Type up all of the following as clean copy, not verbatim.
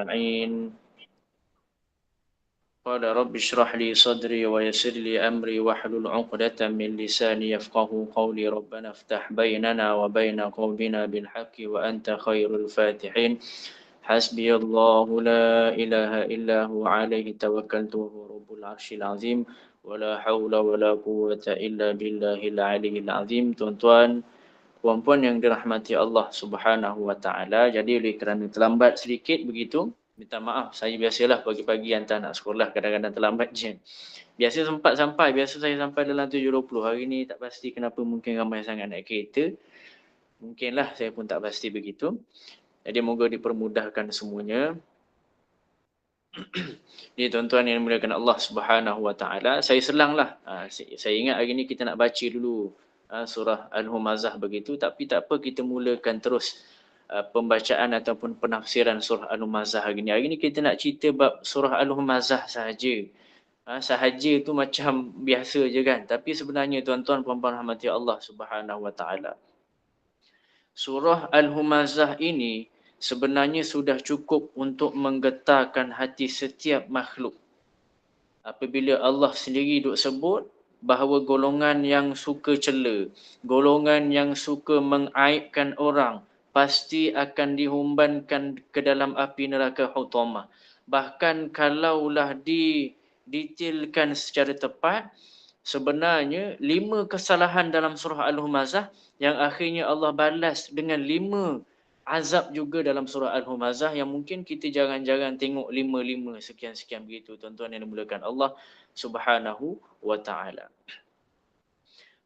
أجمعين. قال رب اشرح لي صدري ويسر لي أمري واحلل عقدة من لساني يفقه قولي ربنا افتح بيننا وبين قومنا بالحق وأنت خير الفاتحين. حسبي الله لا إله إلا هو عليه توكلت وهو رب العرش العظيم ولا حول ولا قوة إلا بالله العلي العظيم. Tuan-tuan, puan-puan yang dirahmati Allah Subhanahu wa taala, jadi oleh kerana terlambat sedikit begitu, minta maaf. Saya biasalah pagi-pagi hantar anak sekolah kadang-kadang terlambat je. Biasa sempat sampai, biasa saya sampai dalam 7.20. Hari ni tak pasti kenapa, mungkin ramai sangat naik kereta. Mungkinlah, saya pun tak pasti begitu. Jadi moga dipermudahkan semuanya. Jadi tuan-tuan yang dimuliakan Allah Subhanahu wa taala, saya selanglah. Saya ingat hari ni kita nak baca dulu surah Al-Humazah begitu, tapi tak apa, kita mulakan terus pembacaan ataupun penafsiran surah Al-Humazah hari ni. Hari ni kita nak cerita bab surah Al-Humazah sahaja. Sahaja tu macam biasa je kan, tapi sebenarnya tuan-tuan puan-puan rahmati Allah Subhanahu wa taala, surah Al-Humazah ini sebenarnya sudah cukup untuk menggetarkan hati setiap makhluk. Apabila Allah sendiri duk sebut bahawa golongan yang suka cela, golongan yang suka mengaibkan orang, pasti akan dihumbankan ke dalam api neraka Hutamah. Bahkan kalaulah didetailkan secara tepat, sebenarnya 5 kesalahan dalam surah Al-Humazah yang akhirnya Allah balas dengan 5 azab juga dalam surah Al-Humazah, yang mungkin kita jarang-jarang tengok 5 sekian-sekian begitu, tuan-tuan yang dimuliakan Allah Subhanahu wa taala.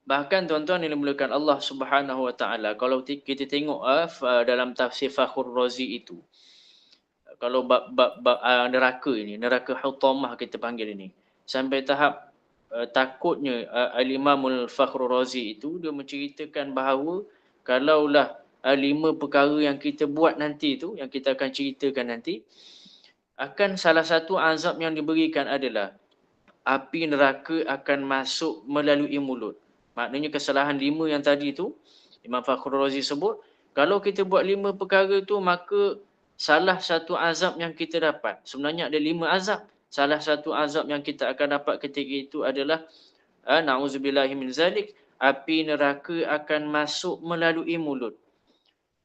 Bahkan tuan-tuan yang dimuliakan Allah Subhanahu wa taala, kalau kita tengok dalam tafsir Fakhrul Razi itu, kalau bab neraka ini, neraka Hutamah kita panggil ini, sampai tahap takutnya Al-Imamul Fakhrul Razi itu, dia menceritakan bahawa kalaulah 5 perkara yang kita buat nanti tu, yang kita akan ceritakan nanti, akan salah satu azab yang diberikan adalah api neraka akan masuk melalui mulut. Maknanya kesalahan 5 yang tadi tu, Imam Fakhrul Razi sebut, kalau kita buat 5 perkara tu, maka salah satu azab yang kita dapat, sebenarnya ada 5 azab. Salah satu azab yang kita akan dapat ketika itu adalah na'udzubillahi min zalik, api neraka akan masuk melalui mulut.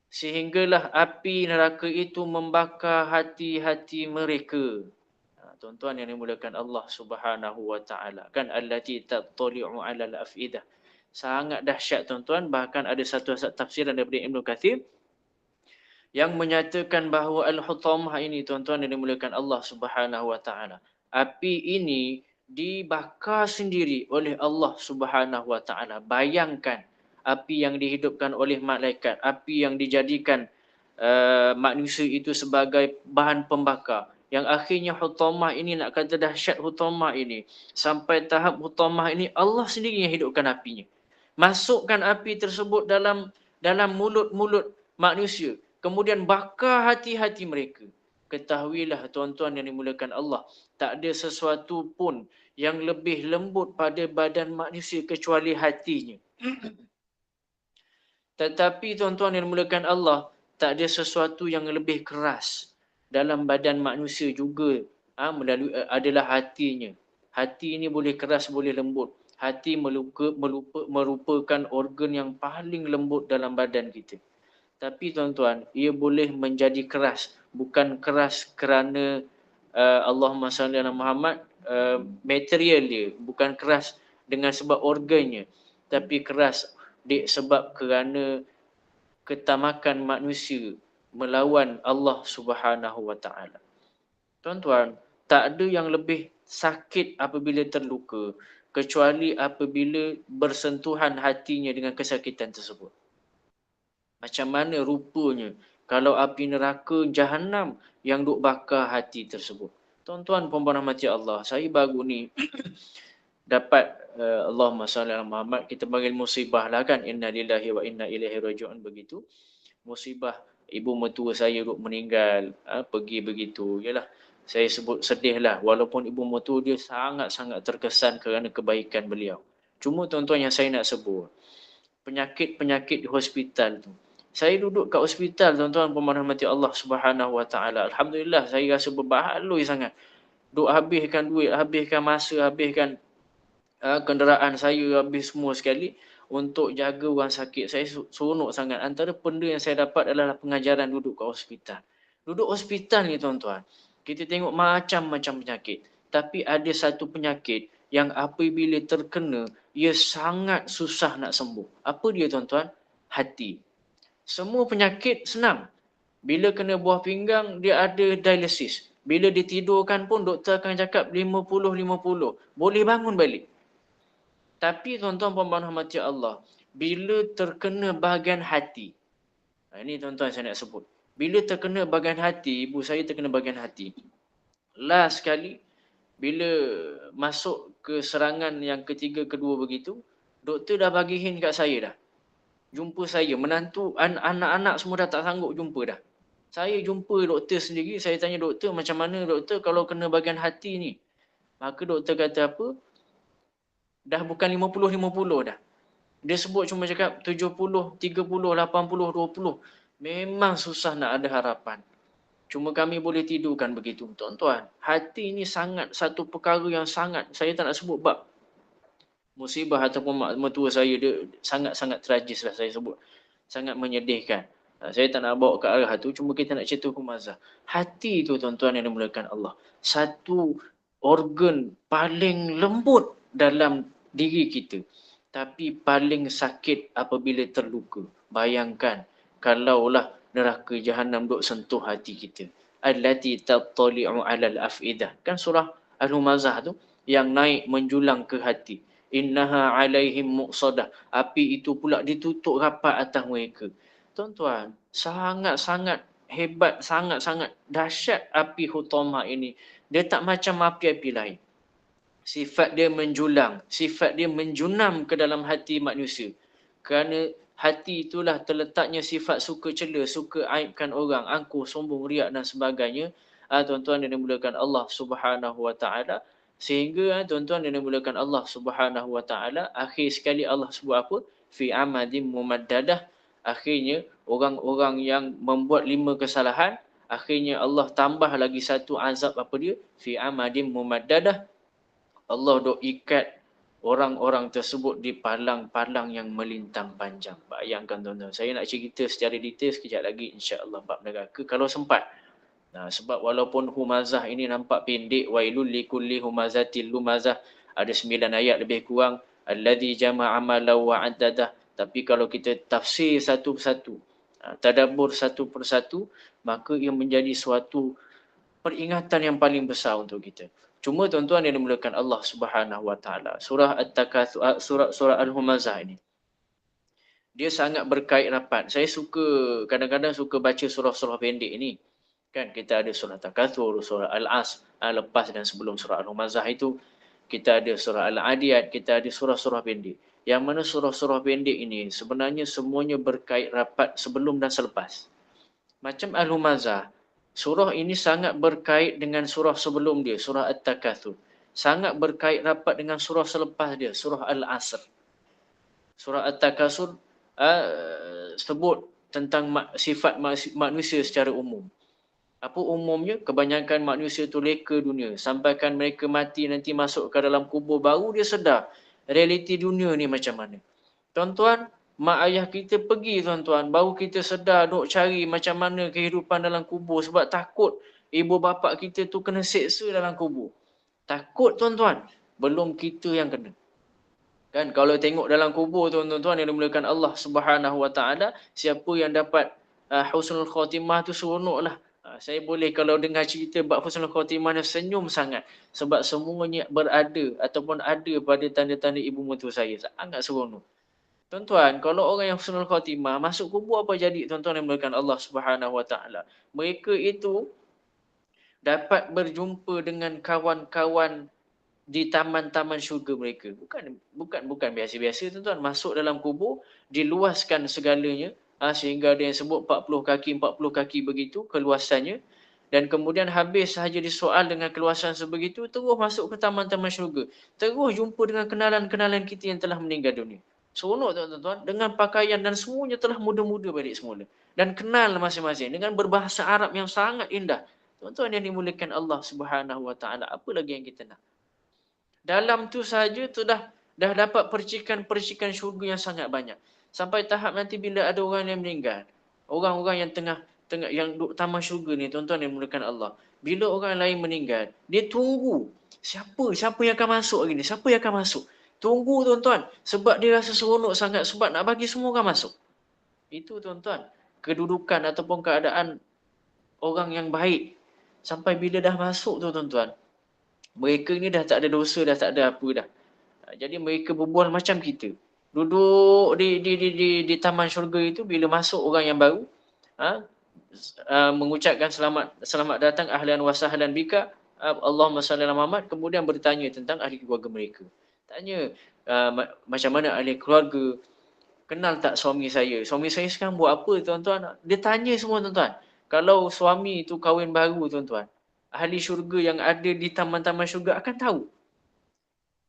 Sehinggalah api neraka itu membakar hati-hati mereka. Tuan-tuan yang dimuliakan Allah Subhanahu wa taala, kan allati tattali'u 'alal afidah. Sangat dahsyat tuan-tuan. Bahkan ada satu tafsiran daripada Ibnu Katsir yang menyatakan bahawa Al-Hutamah ini, tuan-tuan yang dimuliakan Allah Subhanahu wa taala, api ini dibakar sendiri oleh Allah Subhanahu wa taala. Bayangkan api yang dihidupkan oleh malaikat, api yang dijadikan manusia itu sebagai bahan pembakar, yang akhirnya Hutamah ini, nak kata dahsyat Hutamah ini, sampai tahap Hutamah ini Allah sendiri yang hidupkan apinya. Masukkan api tersebut dalam mulut-mulut manusia, kemudian bakar hati-hati mereka. Ketahuilah tuan-tuan yang dimuliakan Allah, tak ada sesuatu pun yang lebih lembut pada badan manusia kecuali hatinya. Tetapi tuan-tuan yang dimuliakan Allah, tak ada sesuatu yang lebih keras dalam badan manusia juga adalah hatinya. Hati ini boleh keras, boleh lembut. Hati merupakan organ yang paling lembut dalam badan kita. Tapi tuan-tuan, ia boleh menjadi keras. Bukan keras kerana Allahumma salli ala Muhammad, material dia. Bukan keras dengan sebab organnya. Tapi keras sebab kerana ketamakan manusia melawan Allah Subhanahu wa taala. Tuan-tuan, tak ada yang lebih sakit apabila terluka kecuali apabila bersentuhan hatinya dengan kesakitan tersebut. Macam mana rupanya kalau api neraka Jahannam yang duk bakar hati tersebut. Tuan-tuan puan-puan rahmati Allah, saya baru ni dapat Allahumma salli ala Muhammad, kita panggil musibah lah kan, inna lillahi wa inna ilaihi raji'un begitu. Musibah ibu mertua saya duk meninggal, pergi begitu. Yalah, saya sebut sedih lah, walaupun ibu mertua dia sangat-sangat terkesan kerana kebaikan beliau. Cuma tuan-tuan yang saya nak sebut, penyakit-penyakit di hospital tu, Saya duduk kat hospital tuan-tuan pemohon rahmati Allah Subhanahu Wa Taala. Alhamdulillah saya rasa berbaloi sangat. Duk habiskan duit, habiskan masa, habiskan kenderaan saya, habis semua sekali untuk jaga orang sakit. Saya seronok sangat. Antara benda yang saya dapat adalah pengajaran duduk kat hospital. Duduk hospital ni tuan-tuan, kita tengok macam-macam penyakit. Tapi ada satu penyakit yang apabila terkena, ia sangat susah nak sembuh. Apa dia tuan-tuan? Hati. Semua penyakit senang. Bila kena buah pinggang, dia ada dialisis. Bila ditidurkan pun doktor akan cakap 50-50. Boleh bangun balik. Tapi tuan-tuan puan-puan rahmati Allah, bila terkena bahagian hati. Ini tuan-tuan saya nak sebut. Bila terkena bahagian hati, ibu saya terkena bahagian hati. Last sekali, bila masuk ke serangan yang ketiga, kedua begitu, doktor dah bagi hint kat saya dah. Jumpa saya, menantu, anak-anak semua dah tak sanggup jumpa dah. Saya jumpa doktor sendiri, saya tanya doktor, macam mana doktor kalau kena bahagian hati ni? Maka doktor kata apa? Dah bukan 50-50 dah. Dia sebut cuma cakap 70, 30, 80, 20. Memang susah nak ada harapan. Cuma kami boleh tidurkan begitu. Tuan-tuan, hati ni sangat satu perkara yang sangat, saya tak nak sebut bab musibah ataupun mak mertua saya, dia sangat-sangat tragis lah saya sebut. Sangat menyedihkan. Saya tak nak bawa ke arah tu, cuma kita nak cerita humazah. Hati tu tuan-tuan yang dimulakan Allah. Satu organ paling lembut dalam diri kita. Tapi paling sakit apabila terluka. Bayangkan kalaulah neraka jahanam duk sentuh hati kita. Allati tattali'u 'alal afidah. Kan surah Al-Humazah tu yang naik menjulang ke hati. Innaha 'alaihim muqsadah. Api itu pula ditutup rapat atas mereka. Tuan-tuan, sangat-sangat hebat, sangat-sangat dahsyat api Hutamah ini. Dia tak macam api-api lain. Sifat dia menjulang, sifat dia menjunam ke dalam hati manusia. Kerana hati itulah terletaknya sifat suka cela, suka aibkan orang, angkuh, sombong, riak dan sebagainya. Tuan-tuan yang dimulakan Allah Subhanahu Wa Taala. Sehingga tuan-tuan yang dimulakan Allah Subhanahu Wa Taala, akhir sekali Allah sebut apa? Fi amadim mumaddadah. Akhirnya orang-orang yang membuat 5 kesalahan, akhirnya Allah tambah lagi satu azab, apa dia? Fi amadim mumaddadah. Allah dok ikat orang-orang tersebut di palang-palang yang melintang panjang. Bayangkan tuan-tuan. Saya nak cerita secara detail sekejap lagi insya-Allah bab neraka kalau sempat. Sebab walaupun humazah ini nampak pendek, wailul likulli humazatil lumazah, ada 9 ayat lebih kurang, alladzi jama'a amalan wa 'addadah. Tapi kalau kita tafsir satu persatu, tadabbur satu persatu, maka ia menjadi suatu peringatan yang paling besar untuk kita. Cuma tuan-tuan yang dimulakan Allah Subhanahu Wa Taala, surah At-Takatsur, surah Al-Humazah ini, dia sangat berkait rapat. Saya kadang-kadang suka baca surah-surah pendek ini. Kan kita ada surah Takatsur, surah Al-As, lepas dan sebelum surah Al-Humazah itu kita ada surah Al-Adiyat, kita ada surah-surah pendek. Yang mana surah-surah pendek ini sebenarnya semuanya berkait rapat sebelum dan selepas. Macam Al-Humazah, surah ini sangat berkait dengan surah sebelum dia, surah At-Takatsur. Sangat berkait rapat dengan surah selepas dia, surah Al-Asr. Surah At-Takatsur sebut tentang sifat manusia secara umum. Apa umumnya? Kebanyakan manusia tu leka dunia. Sampaikan mereka mati nanti masuk ke dalam kubur, baru dia sedar realiti dunia ni macam mana. Tuan-tuan, mak ayah kita pergi tuan-tuan, baru kita sedar duk cari macam mana kehidupan dalam kubur sebab takut ibu bapa kita tu kena seksa dalam kubur. Takut tuan-tuan, belum kita yang kena. Kan kalau tengok dalam kubur tuan-tuan yang dimulakan Allah Subhanahu Wa Taala, siapa yang dapat husnul khatimah tu seronoklah. Saya boleh kalau dengar cerita bab husnul khatimah ni senyum sangat sebab semuanya berada ataupun ada pada tanda-tanda ibu mertua saya. Sangat seronok. Tuan-tuan, kalau orang yang husnul khatimah masuk kubur, apa jadi tuan-tuan yang dimulakan Allah Subhanahu Wa Taala? Mereka itu dapat berjumpa dengan kawan-kawan di taman-taman syurga mereka. Bukan biasa-biasa tuan-tuan. Masuk dalam kubur, diluaskan segalanya sehingga ada yang sebut 40 kaki begitu keluasannya. Dan kemudian habis sahaja disoal dengan keluasan sebegitu, terus masuk ke taman-taman syurga. Terus jumpa dengan kenalan-kenalan kita yang telah meninggal dunia. Seronok tuan-tuan, dengan pakaian dan semuanya telah muda-muda balik semula. Dan kenal masing-masing dengan berbahasa Arab yang sangat indah. Tuan-tuan yang dimuliakan Allah Subhanahu Wa Taala, apa lagi yang kita nak? Dalam tu saja tu dah dapat percikan-percikan syurga yang sangat banyak. Sampai tahap nanti bila ada orang yang meninggal, orang-orang yang tengah yang duduk taman syurga ni, tuan-tuan yang dimuliakan Allah. Bila orang lain meninggal, dia tunggu siapa yang akan masuk hari ni? Siapa yang akan masuk? Tunggu tuan-tuan, sebab dia rasa seronok sangat sebab nak bagi semua orang masuk. Itu tuan-tuan, kedudukan ataupun keadaan orang yang baik. Sampai bila dah masuk tu tuan-tuan, mereka ni dah tak ada dosa, dah tak ada apa dah. Jadi mereka berbual macam kita. Duduk di taman syurga itu, bila masuk orang yang baru, mengucapkan selamat datang ahlan wa sahlan bika, Allahumma salli ala Muhammad, kemudian bertanya tentang ahli keluarga mereka. Tanya macam mana ahli keluarga, kenal tak suami saya sekarang buat apa tuan-tuan. Dia tanya semua tuan-tuan. Kalau suami itu kahwin baru tuan-tuan, ahli syurga yang ada di taman-taman syurga akan tahu.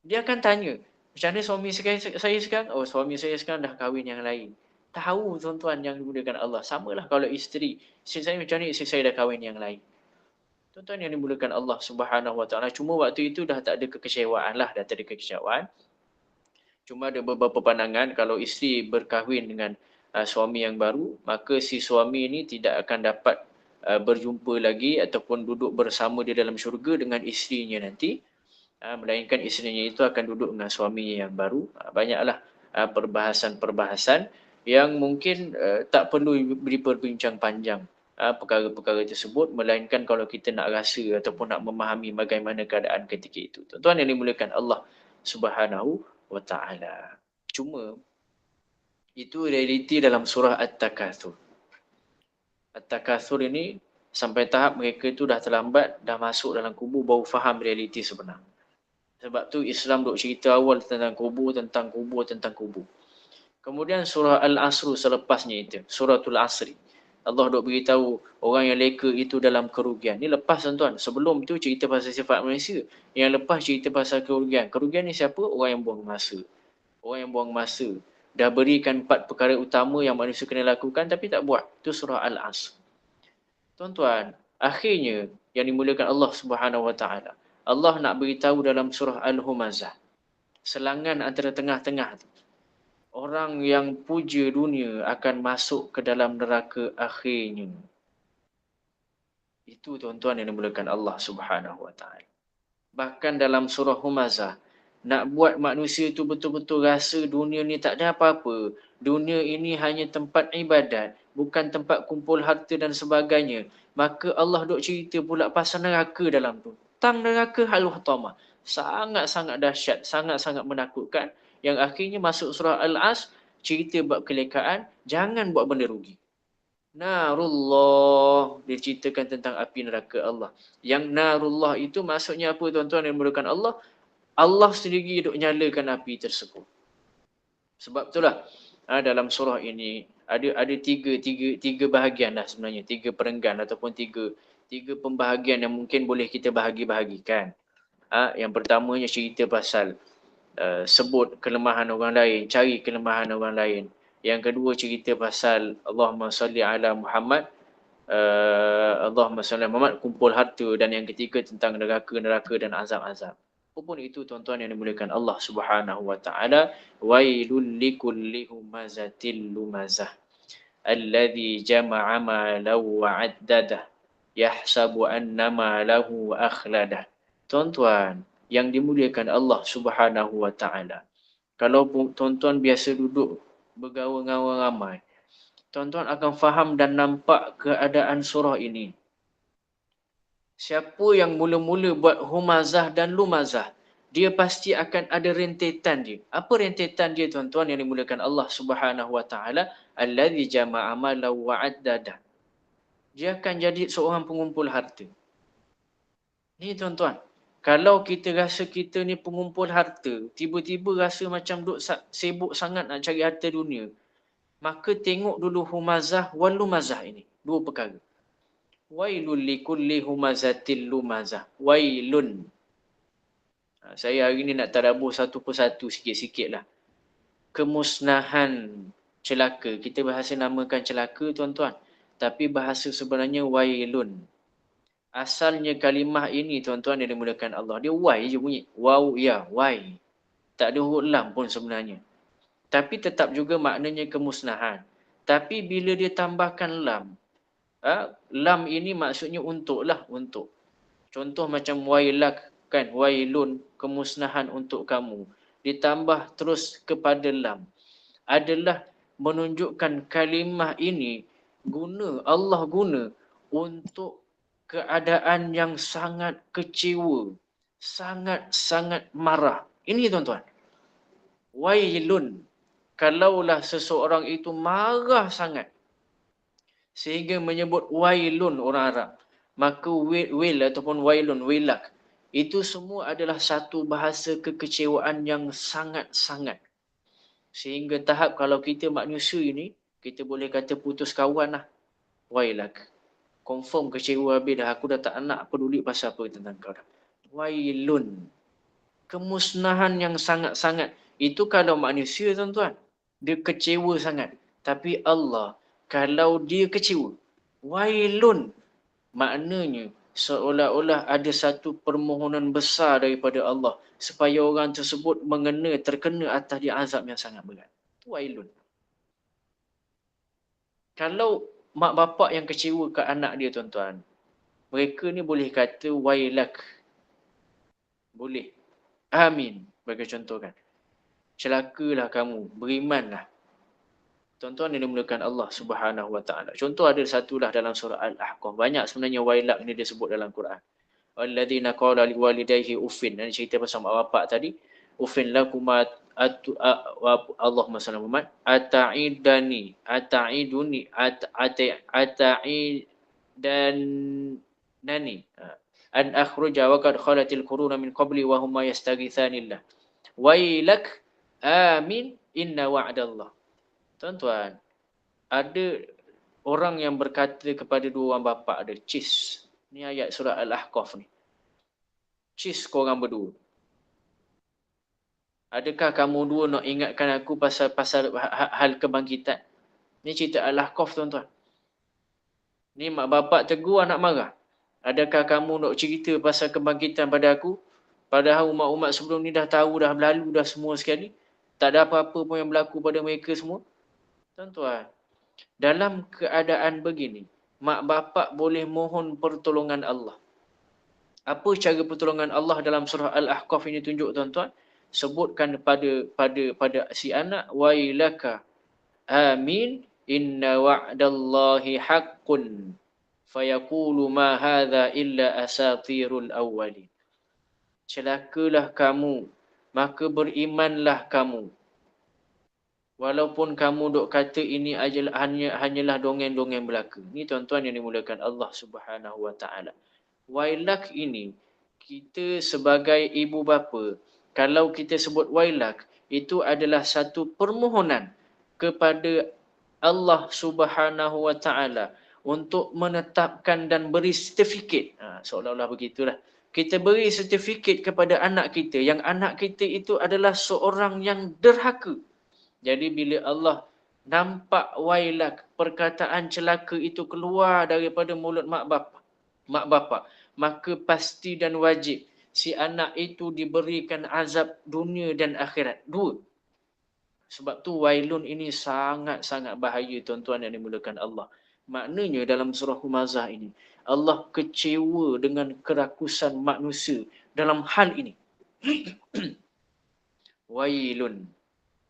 Dia akan tanya, macam mana suami saya sekarang? Oh, suami saya sekarang dah kahwin yang lain. Tahu tuan-tuan yang dimuliakan Allah. Samalah kalau isteri saya macam ni, isteri saya dah kahwin yang lain. Tuan-tuan yang dimuliakan Allah Subhanahu Wa Taala, cuma waktu itu dah tak ada kekecewaan lah, dah tak ada kekecewaan. Cuma ada beberapa pandangan, kalau isteri berkahwin dengan suami yang baru, maka si suami ini tidak akan dapat berjumpa lagi ataupun duduk bersama di dalam syurga dengan isterinya nanti. Melainkan isterinya itu akan duduk dengan suaminya yang baru. Banyaklah perbahasan-perbahasan yang mungkin tak perlu diperbincang panjang perkara-perkara tersebut, melainkan kalau kita nak rasa ataupun nak memahami bagaimana keadaan ketika itu. Tuan-tuan yang dimuliakan Allah Subhanahu Wa Taala. Cuma itu realiti dalam surah At-Takatsur. At-Takatsur ini sampai tahap mereka itu dah terlambat, dah masuk dalam kubur, baru faham realiti sebenar. Sebab tu Islam duk cerita awal tentang kubur. Kemudian surah Al-Asr selepasnya itu, suratul Asri. Allah duk beritahu orang yang leka itu dalam kerugian. Ni lepas tuan-tuan. Sebelum tu cerita pasal sifat manusia. Yang lepas cerita pasal kerugian. Kerugian ni siapa? Orang yang buang masa. Orang yang buang masa. Dah berikan 4 perkara utama yang manusia kena lakukan tapi tak buat. Itu surah Al-Asr. Tuan-tuan, akhirnya yang dimuliakan Allah Subhanahu Wa Taala, Allah nak beritahu dalam surah Al-Humazah. Selangan antara tengah-tengah tu. Orang yang puja dunia akan masuk ke dalam neraka akhirnya. Itu tuan-tuan yang dimuliakan Allah Subhanahu Wa Taala. Bahkan dalam surah Humazah, nak buat manusia itu betul-betul rasa dunia ni tak ada apa-apa. Dunia ini hanya tempat ibadat, bukan tempat kumpul harta dan sebagainya. Maka Allah duk cerita pula pasal neraka dalam tu. Tang neraka Al-Hutamah. Sangat-sangat dahsyat, sangat-sangat menakutkan. Yang akhirnya masuk surah Al-As, cerita bab kelekaan, jangan buat benda rugi. Narullah, diceritakan tentang api neraka Allah. Yang narullah itu maksudnya apa tuan-tuan yang dimuliakan Allah? Allah sendiri duk nyalakan api tersebut. Sebab itulah dalam surah ini ada tiga bahagian lah sebenarnya, 3 perenggan ataupun tiga pembahagian yang mungkin boleh kita bahagi-bahagikan. Yang pertamanya cerita pasal sebut kelemahan orang lain, cari kelemahan orang lain. Yang kedua cerita pasal Allahumma salli ala Muhammad, Allahumma salli ala Muhammad, kumpul harta. Dan yang ketiga tentang neraka dan azab-azab. Apapun itu tuan-tuan yang dimuliakan Allah Subhanahu Wa Taala, wailul likulli humazatil lumazah alladzi jama'a malan wa 'addadah yahsabu annama lahu akhladah. Tuan-tuan yang dimuliakan Allah Subhanahu Wa Taala, kalau tuan-tuan biasa duduk bergaul dengan orang ramai, tuan-tuan akan faham dan nampak keadaan surah ini. Siapa yang mula-mula buat humazah dan lumazah, dia pasti akan ada rentetan dia. Apa rentetan dia tuan-tuan yang dimuliakan Allah Subhanahu Wa Taala? Allazi jama'a malan wa 'addadah. Dia akan jadi seorang pengumpul harta. Ni tuan-tuan, kalau kita rasa kita ni pengumpul harta, tiba-tiba rasa macam duk sibuk sangat nak cari harta dunia, maka tengok dulu humazah wal lumazah ini. 2 perkara. Wailul likulli humazatil lumazah. Wailun. Saya hari ni nak tadabbur satu persatu sikit-sikit lah. kemusnahan, celaka. Kita bahasa namakan celaka tuan-tuan. Tapi bahasa sebenarnya wailun. Asalnya kalimah ini tuan-tuan yang dimulakan Allah. Dia wai je bunyi. Waw ya, wai. Tak ada huruf lam pun sebenarnya. Tapi tetap juga maknanya kemusnahan. Tapi bila dia tambahkan lam. Lam ini maksudnya untuk lah. Untuk. Contoh macam wailak kan. Wailun. Kemusnahan untuk kamu. Ditambah terus kepada lam. Adalah menunjukkan kalimah ini. Allah guna untuk keadaan yang sangat kecewa. Sangat-sangat marah. Ini tuan-tuan. Wailun. Kalaulah seseorang itu marah sangat. Sehingga menyebut wailun orang Arab. Maka wail ataupun wailun, wailak. Itu semua adalah satu bahasa kekecewaan yang sangat-sangat. Sehingga tahap kalau kita manusia ini, kita boleh kata putus kawan lah. Wailak. Confirm kecewa habis dah. Aku dah tak nak peduli pasal apa tentang kau dah. Wailun. Kemusnahan yang sangat-sangat. Itu kalau manusia tuan-tuan. Dia kecewa sangat. Tapi Allah, kalau dia kecewa. Wailun. Maknanya seolah-olah ada satu permohonan besar daripada Allah. Supaya orang tersebut terkena atas dia azab yang sangat berat. Itu wailun. Kalau mak bapak yang kecewa ke anak dia tuan-tuan. Mereka ni boleh kata wailak. Boleh. Amin. Bagi contoh kan. Celakalah kamu. Berimanlah. Tuan-tuan yang dimulakan Allah Subhanahu Wa Taala. Contoh ada satulah dalam surah Al-Ahqaf. Banyak sebenarnya wailak ni disebut dalam Quran. Alladzina qala liwalidayhi uffin. Dan cerita pasal mak bapak tadi. Uffin lakuma Allahumma salli Muhammad. Ata'idani. Ata'iduni. Ata'idanani. An akhruja wa qad khalatil quruna min qabli wa huma yastaghithanillah. Wailak amin inna wa'dallah. Tuan-tuan, ada orang yang berkata kepada dua orang bapa ada, cis. Ni ayat surah Al-Ahqaf ni. Cis korang berdua. Adakah kamu dua nak ingatkan aku pasal hal kebangkitan? Ni cerita Al-Ahqaf tuan-tuan. Ni mak bapak tegur anak marah. Adakah kamu nak cerita pasal kebangkitan pada aku? Padahal umat-umat sebelum ni dah tahu, dah berlalu dah semua sekali. Tak ada apa-apa pun yang berlaku pada mereka semua. Tuan-tuan, dalam keadaan begini, mak bapak boleh mohon pertolongan Allah. Apa cara pertolongan Allah dalam surah Al-Ahqaf ini tunjuk tuan-tuan? Sebutkan pada si anak, wailaka amin inna wa'dallahi haqqun fayaqulu ma hadha illa asatirul awwalin. Celakalah kamu, maka berimanlah kamu. Walaupun kamu dok kata ini hanyalah dongeng-dongeng belaka. Ni tuan-tuan yang dimulakan Allah Subhanahu Wa Taala. Wailak ini, kita sebagai ibu bapa, kalau kita sebut wailak, itu adalah satu permohonan kepada Allah Subhanahu Wa Taala untuk menetapkan dan beri sertifikat. Seolah-olah begitulah. Kita beri sertifikat kepada anak kita, yang anak kita itu adalah seorang yang derhaka. Jadi bila Allah nampak wailak, perkataan celaka itu keluar daripada mulut mak bapak, maka pasti dan wajib si anak itu diberikan azab dunia dan akhirat. Dua. Sebab tu wailun ini sangat-sangat bahaya tuan-tuan yang dimulakan Allah. Maknanya dalam surah Humazah ini, Allah kecewa dengan kerakusan manusia dalam hal ini. Wailun.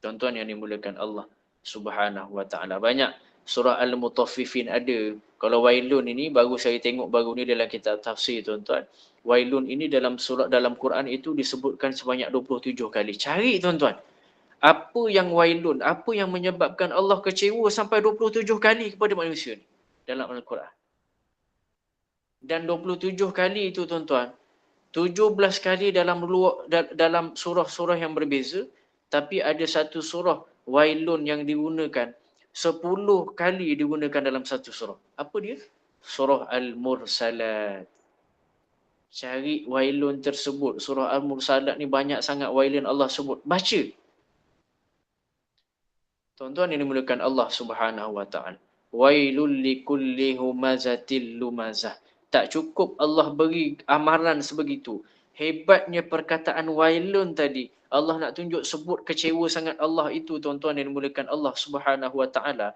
Tuan-tuan yang dimulakan Allah Subhanahu Wa Taala. Banyak surah Al-Mutaffifin ada. Kalau wailun ini baru saya tengok baru ni dalam kitab tafsir tuan-tuan. Wailun ini dalam Quran itu disebutkan sebanyak 27 kali. Cari tuan-tuan. Apa yang wailun, apa yang menyebabkan Allah kecewa sampai 27 kali kepada manusia ni dalam Al-Quran. Dan 27 kali itu tuan-tuan, 17 kali dalam surah-surah yang berbeza. Tapi ada satu surah wailun yang digunakan 10 kali digunakan dalam satu surah. Apa dia? Surah Al-Mursalat. Cari wailun tersebut. Surah Al-Mursalat ni banyak sangat wailun Allah sebut. Baca. Tuan-tuan yang dimuliakan Allah Subhanahu wa taala. Wailul likulli humazatil lumazah. Tak cukup Allah beri amaran sebegitu. Hebatnya perkataan wailun tadi. Allah nak tunjuk sebut kecewa sangat Allah itu, tuan-tuan yang dimuliakan Allah Subhanahu wa taala.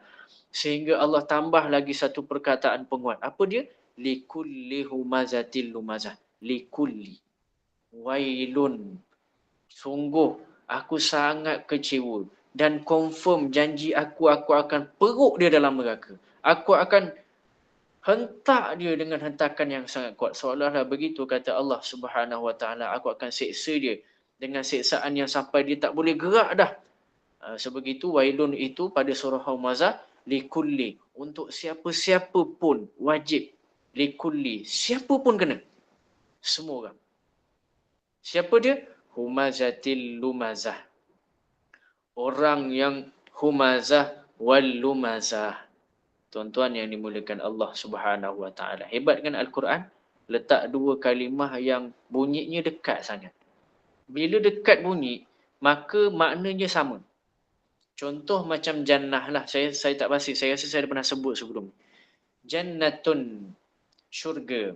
Sehingga Allah tambah lagi satu perkataan penguat. Apa dia? Likulli humazatil lumazah. Likulli. Wailun. Sungguh aku sangat kecewa dan confirm janji aku akan peruk dia dalam neraka. Aku akan hentak dia dengan hentakan yang sangat kuat. Seolah-olah begitu kata Allah Subhanahu wa taala, aku akan seksa dia dengan seksaan yang sampai dia tak boleh gerak dah. Sebegitu wailun itu pada surah Humazah likulli, untuk siapa-siapa pun wajib, likulli, siapa pun kena. Semua orang. Siapa dia? Humazatil lumazah. Orang yang humazah wal lumazah. Tuan-tuan yang dimuliakan Allah Subhanahu wa taala. Hebat kan Al-Quran? Letak dua kalimah yang bunyinya dekat sangat. Bila dekat bunyi, maka maknanya sama. Contoh macam jannah lah. Saya tak pasti. Saya rasa saya dah pernah sebut sebelum. Jannatun, syurga.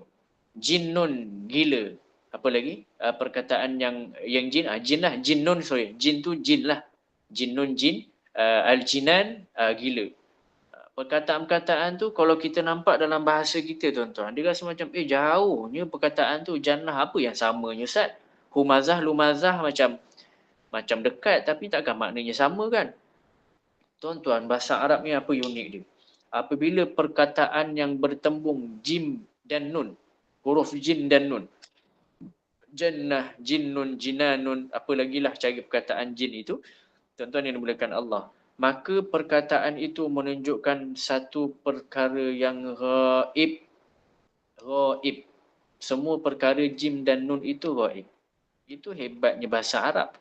Jinnun, gila. Apa lagi? Perkataan yang jin. Jin lah. Jinnun, sorry. Jin tu jin lah. Jinnun, jin. Al-jinan, gila. Perkataan-perkataan tu kalau kita nampak dalam bahasa kita, tuan-tuan, dia rasa macam jauhnya perkataan tu. Jannah apa yang samanya, Ustaz? Humazah, lumazah macam dekat tapi takkan maknanya sama kan? Tuan-tuan, bahasa Arab ni apa unik dia? Apabila perkataan yang bertembung jim dan nun, huruf jin dan nun, jannah, jinnun, jinanun, apa lagi lah cara perkataan jin itu, tuan-tuan yang dimuliakan Allah, maka perkataan itu menunjukkan satu perkara yang ghaib. Ghaib. Semua perkara jim dan nun itu ghaib. Itu hebatnya bahasa Arab.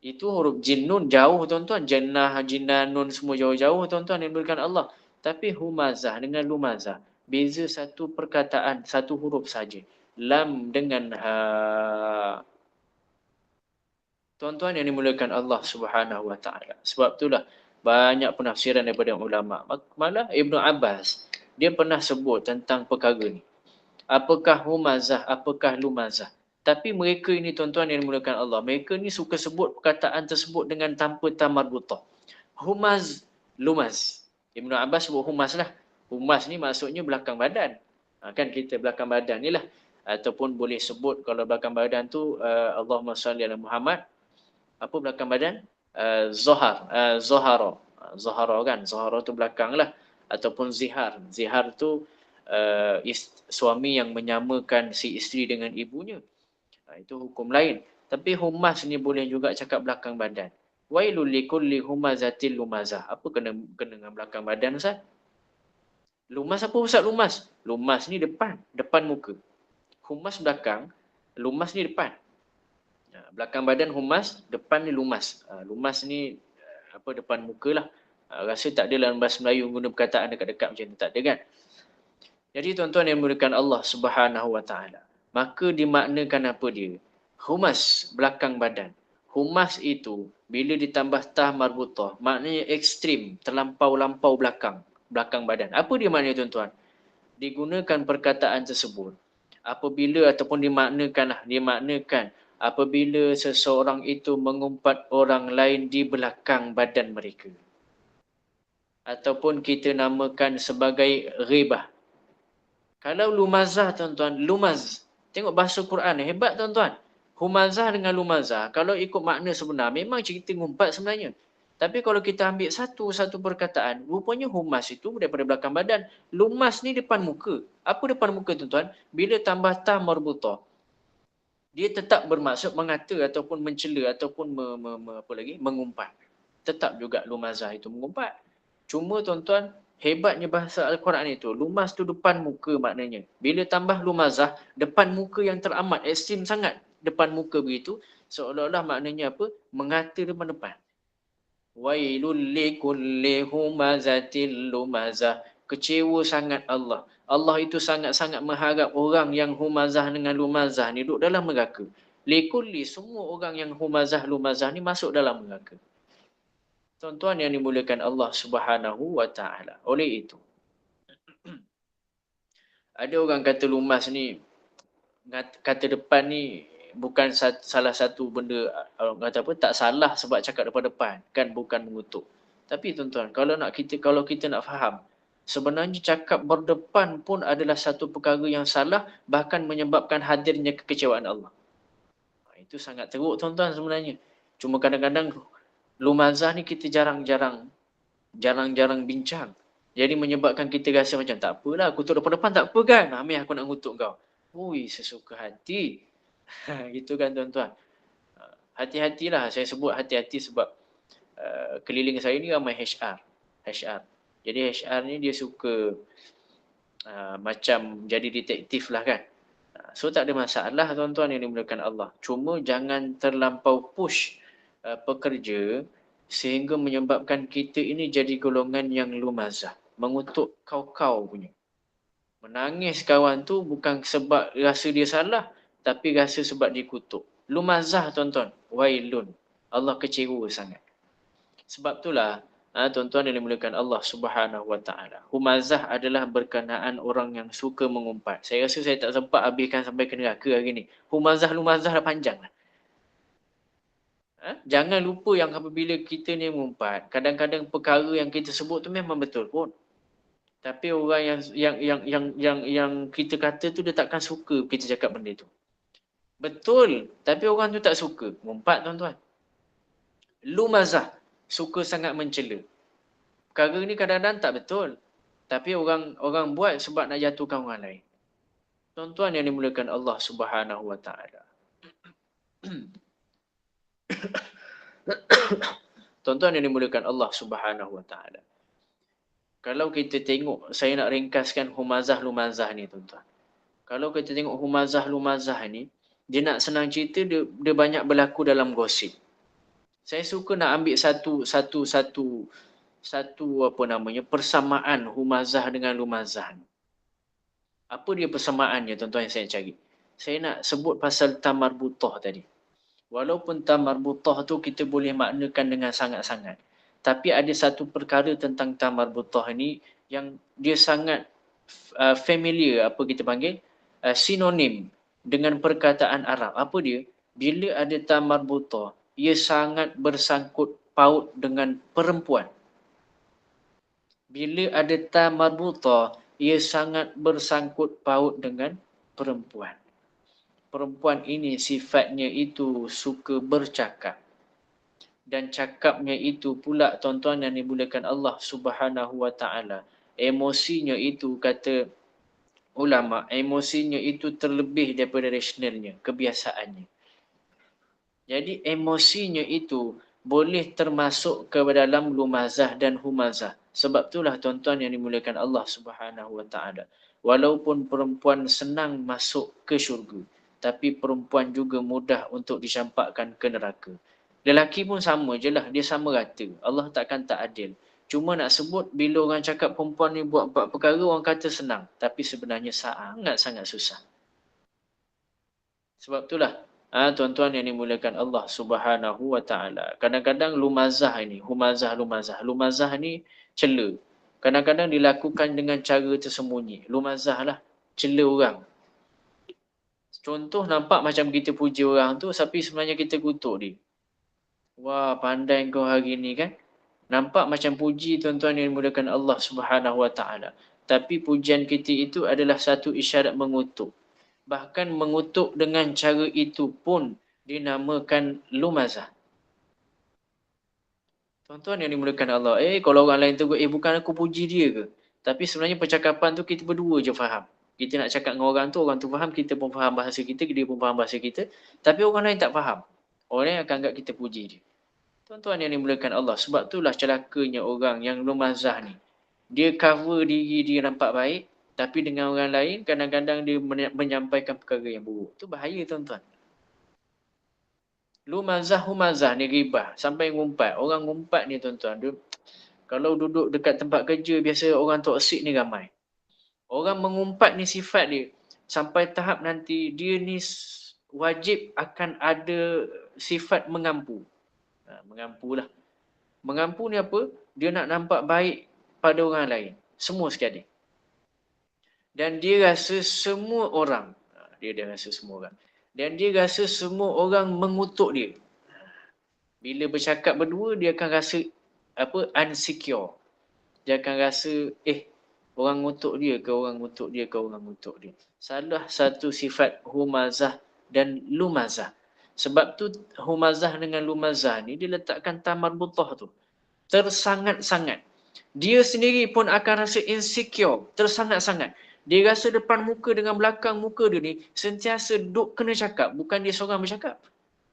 Itu huruf jin nun jauh, tuan-tuan. Jannah, jinanun semua jauh-jauh, tuan-tuan yang dimuliakan Allah. Tapi humazah dengan lumazah, beza satu perkataan, satu huruf saja. Lam dengan ha. Tuan-tuan yang dimuliakan Allah Subhanahu wa taala. Sebab itulah banyak penafsiran daripada ulama. Malah Ibnu Abbas dia pernah sebut tentang perkara ni. Apakah humazah, apakah lumazah? Tapi mereka ini, tuan-tuan yang dimuliakan Allah, mereka ni suka sebut perkataan tersebut dengan tanpa tamarbutah. Humaz, lumaz. Ibnu Abbas sebut humaz lah. Humaz ni maksudnya belakang badan. Kan kita belakang badan ni lah. Ataupun boleh sebut kalau belakang badan tu Allahumma salli ala Muhammad. Apa belakang badan? Zohar. Zohara. Zohara kan? Zohara tu belakang lah. Ataupun zihar. Zihar tu suami yang menyamakan si isteri dengan ibunya. Itu hukum lain. Tapi humas ni boleh juga cakap belakang badan. Wailul likulli humazatil lumazah. Apa kena dengan belakang badan, Ustaz? Lumas apa, Ustaz? Lumas. Lumas ni depan muka. Humas belakang, lumas ni depan. Belakang badan humas, depan ni lumas. Lumas ni depan muka lah. Rasa tak ada dalam bahasa Melayu guna perkataan dekat-dekat macam tu, tak ada kan? Jadi tuan-tuan yang dimuliakan Allah Subhanahu wa taala, maka dimaknakan apa dia? Humas, belakang badan. Humas itu bila ditambah tah marbutah, maknanya ekstrim, terlampau-lampau belakang badan. Apa dia maknanya, tuan-tuan? Digunakan perkataan tersebut apabila ataupun dimaknakan apabila seseorang itu mengumpat orang lain di belakang badan mereka. Ataupun kita namakan sebagai ghibah. Kalau lumazah, tuan-tuan, lumaz. Tengok bahasa Quran, hebat, tuan-tuan. Humazah dengan lumazah, kalau ikut makna sebenar, memang cerita ngumpat sebenarnya. Tapi kalau kita ambil satu perkataan, rupanya humas itu daripada belakang badan. Lumas ni depan muka. Apa depan muka, tuan-tuan? Bila tambah ta marbutah, dia tetap bermaksud mengata ataupun mencela ataupun mengumpat. Tetap juga lumazah itu mengumpat. Cuma, tuan-tuan, hebatnya bahasa Al-Quran itu, lumas tu depan muka maknanya. Bila tambah lumazah, depan muka yang teramat, ekstrim sangat depan muka begitu, seolah-olah maknanya apa? Mengata depan. Wailul likulli humazatil lumazah. Kecewa sangat Allah. Allah itu sangat-sangat mengharap orang yang humazah dengan lumazah ni duduk dalam neraka. Likulli, semua orang yang humazah lumazah ni masuk dalam neraka. Tuan-tuan yang dimuliakan Allah Subhanahu wa taala. Oleh itu, ada orang kata lumas ni, kata depan ni bukan salah satu benda, orang kata apa, tak salah sebab cakap depan-depan, kan bukan mengutuk. Tapi tuan-tuan, kalau kita nak faham, sebenarnya cakap berdepan pun adalah satu perkara yang salah, bahkan menyebabkan hadirnya kekecewaan Allah. Itu sangat teruk tuan-tuan sebenarnya. Cuma kadang-kadang lumazah ni kita jarang-jarang bincang. Jadi menyebabkan kita rasa macam tak apalah, kutuk depan-depan tak apa kan. Amir aku nak ngutuk kau. Ui, sesuka hati. Gitu kan tuan-tuan. Hati-hatilah, saya sebut hati-hati sebab keliling saya ni ramai HR. Jadi HR ni dia suka macam jadi detektif lah kan. So tak ada masalah tuan-tuan yang dimuliakan Allah. Cuma jangan terlampau push pekerja sehingga menyebabkan kita ini jadi golongan yang lumazah. Mengutuk kau-kau punya. Menangis kawan tu bukan sebab rasa dia salah, tapi rasa sebab dia kutuk. Lumazah tuan-tuan. Wailun. Allah kecewa sangat. Sebab itulah tuan-tuan yang dimuliakan Allah Subhanahu wa taala. Humazah adalah berkenaan orang yang suka mengumpat. Saya rasa saya tak sempat habiskan sampai ke neraka hari ni. Lumazah dah panjang lah. Jangan lupa yang apabila kita ni mengumpat, kadang-kadang perkara yang kita sebut tu memang betul pun. Tapi orang yang kita kata tu dia takkan suka kita cakap benda tu. Betul, tapi orang tu tak suka. Mengumpat tuan-tuan. Lumazah, suka sangat mencela. Perkara ni kadang-kadang tak betul. Tapi orang buat sebab nak jatuhkan orang lain. Tuan-tuan yang dimuliakan Allah Subhanahu wa taala. Tuan-tuan yang dimuliakan Allah Subhanahu wa taala. Kalau kita tengok, saya nak ringkaskan humazah-lumazah ni tuan-tuan. Kalau kita tengok humazah-lumazah ni, dia nak senang cerita, dia banyak berlaku dalam gosip. Saya suka nak ambil satu apa namanya, persamaan humazah dengan lumazah ni. Apa dia persamaannya tuan-tuan yang saya cari? Saya nak sebut pasal tamarbutah tadi. Walaupun tamarbutah tu kita boleh maknakan dengan sangat-sangat. Tapi ada satu perkara tentang tamarbutah ni yang dia sangat familiar, apa kita panggil, sinonim dengan perkataan Arab. Apa dia? Bila ada tamarbutah, ia sangat bersangkut paut dengan perempuan. Bila ada tamarbutah, ia sangat bersangkut paut dengan perempuan. Perempuan ini sifatnya itu suka bercakap. Dan cakapnya itu pula tuan-tuan yang dimuliakan Allah Subhanahu wa taala. Emosinya itu, kata ulama, emosinya itu terlebih daripada rasionalnya, kebiasaannya. Jadi emosinya itu boleh termasuk ke dalam lumazah dan humazah. Sebab itulah tuan-tuan yang dimuliakan Allah Subhanahu wa taala. Walaupun perempuan senang masuk ke syurga, tapi perempuan juga mudah untuk dicampakkan ke neraka. Lelaki pun sama je lah, dia sama rata. Allah takkan tak adil. Cuma nak sebut bila orang cakap perempuan ni buat perkara, orang kata senang. Tapi sebenarnya sangat-sangat susah. Sebab itulah tuan-tuan yang dimuliakan Allah Subhanahu wa taala. Kadang-kadang lumazah ini, lumazah ni cela. Kadang-kadang dilakukan dengan cara tersembunyi. Lumazah lah, cela orang. Contoh nampak macam kita puji orang tu, tapi sebenarnya kita kutuk dia. Wah, pandai kau hari ni kan. Nampak macam puji tuan-tuan yang dimuliakan Allah Subhanahu wa taala. Tapi pujian kita itu adalah satu isyarat mengutuk. Bahkan mengutuk dengan cara itu pun dinamakan lumazah. Tuan-tuan yang dimuliakan Allah, kalau orang lain tegur, bukan aku puji dia ke? Tapi sebenarnya percakapan tu kita berdua je faham. Kita nak cakap dengan orang tu faham, kita pun faham bahasa kita, dia pun faham bahasa kita. Tapi orang lain tak faham. Orang lain akan anggap kita puji dia. Tuan-tuan yang dimuliakan Allah, sebab itulah celakanya orang yang lumazah ni. Dia cover diri dia nampak baik, tapi dengan orang lain kadang-kadang dia menyampaikan perkara yang buruk. Itu bahaya tuan-tuan. Humazah ni ribah. Sampai ngumpat. Orang ngumpat ni tuan-tuan. Kalau duduk dekat tempat kerja, biasa orang toksik ni ramai. Orang mengumpat ni sifat dia. Sampai tahap nanti dia ni wajib akan ada sifat mengampu. Mengampulah. Mengampuni apa? Dia nak nampak baik pada orang lain. Semua sekali. Dan dia rasa semua orang, dia rasa semua orang. Dan dia rasa semua orang mengutuk dia. Bila bercakap berdua, dia akan rasa insecure. Dia akan rasa, orang ngutuk dia ke orang ngutuk dia ke orang ngutuk dia. Salah satu sifat humazah dan lumazah. Sebab tu humazah dengan lumazah ni dia letakkan tamarbutah tu. Tersangat-sangat. Dia sendiri pun akan rasa insecure. Tersangat-sangat. Dia rasa depan muka dengan belakang muka dia ni sentiasa duk kena cakap. Bukan dia seorang bercakap.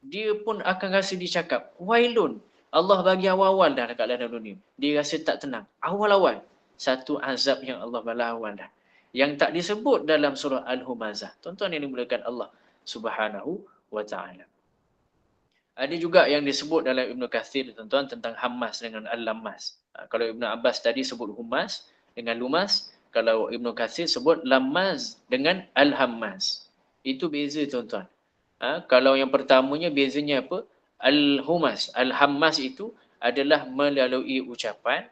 Dia pun akan rasa dicakap. Wailun. Allah bagi awal-awal dah dekat dalam dunia. Dia rasa tak tenang. Awal-awal. Satu azab yang Allah bala awal dah. Yang tak disebut dalam surah Al-Humazah. Tuan-tuan yang dimulakan Allah Subhanahu wa ta'ala. Ada juga yang disebut dalam Ibn Kathir, tuan-tuan, tentang Hammas dengan Al-Lammas. Kalau Ibn Abbas tadi sebut Humas dengan Lumas. Kalau Ibn Kathir sebut Lammaz dengan Al-Hammas. Itu beza, tuan-tuan. Kalau yang pertamanya bezanya apa? Al-Humas. Al-Hammas itu adalah melalui ucapan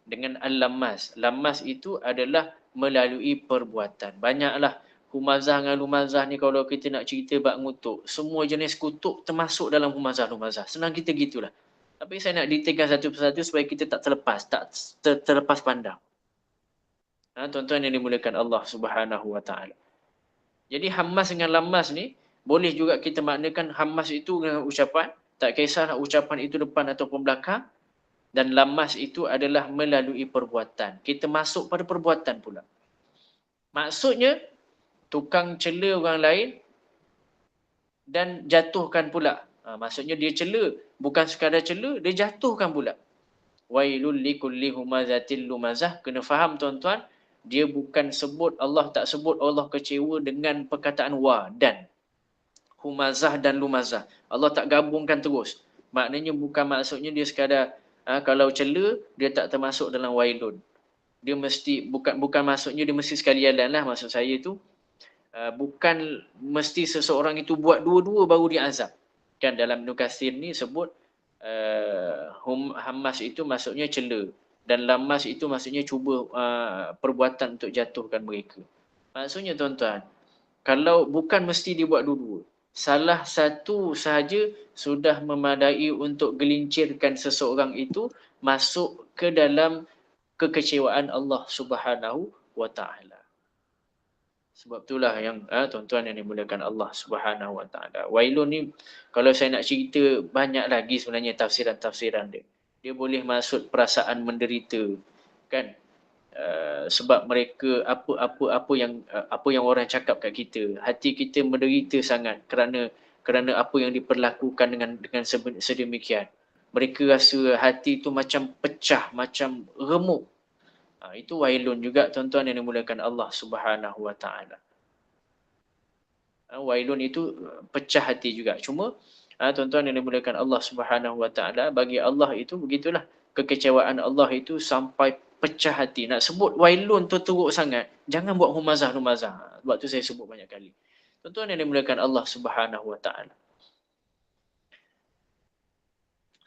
dengan Al-Lammas. Lammas itu adalah melalui perbuatan. Banyaklah humazah dengan lumazah ni kalau kita nak cerita bab ngutuk. Semua jenis kutuk termasuk dalam humazah-lumazah. Senang kita gitulah. Tapi saya nak detailkan satu persatu supaya kita tak terlepas. Tak terlepas pandang. Tuan-tuan yang dimulakan Allah Subhanahu wa ta'ala. Jadi hammas dengan lammas ni boleh juga kita maknakan hammas itu dengan ucapan. Tak kisah ucapan itu depan ataupun belakang. Dan lammas itu adalah melalui perbuatan. Kita masuk pada perbuatan pula. Maksudnya, tukang cela orang lain dan jatuhkan pula. Maksudnya dia cela. Bukan sekadar cela, dia jatuhkan pula. Wailul likulli humazatil lumazah. Kena faham, tuan-tuan. Dia bukan sebut, Allah tak sebut Allah kecewa dengan perkataan wa dan. Humazah dan lumazah. Allah tak gabungkan terus. Maknanya bukan maksudnya dia sekadar kalau cela, dia tak termasuk dalam wailun. Dia mesti, bukan maksudnya dia mesti sekalian lah. Maksud saya tu, bukan mesti seseorang itu buat dua-dua baru dia azab. Kan dalam Ibn Katsir ni sebut, hammas itu maksudnya cela. Dan lammas itu maksudnya cuba perbuatan untuk jatuhkan mereka. Maksudnya tuan-tuan, kalau bukan mesti dia buat dua-dua. Salah satu sahaja sudah memadai untuk gelincirkan seseorang itu masuk ke dalam kekecewaan Allah Subhanahu wa ta'ala. Sebab itulah yang tuan-tuan yang dimuliakan Allah Subhanahu wa ta'ala. Wailun ni kalau saya nak cerita banyak lagi sebenarnya tafsiran-tafsiran dia. Dia boleh maksud perasaan menderita, kan? Sebab mereka apa yang orang cakap kat kita, hati kita menderita sangat kerana apa yang diperlakukan dengan sedemikian. Mereka rasa hati itu macam pecah, macam remuk. Itu wailun juga, tuan-tuan yang dimuliakan Allah Subhanahu wa ta'ala. Wailun itu pecah hati juga. Cuma tuan-tuan yang dimuliakan Allah Subhanahu wa ta'ala, bagi Allah itu begitulah. Kekecewaan Allah itu sampai pecah hati. Nak sebut wailun tu teruk sangat, jangan buat humazah-lumazah. Sebab tu saya sebut banyak kali. Tuan-tuan yang dimuliakan Allah Subhanahu wa ta'ala.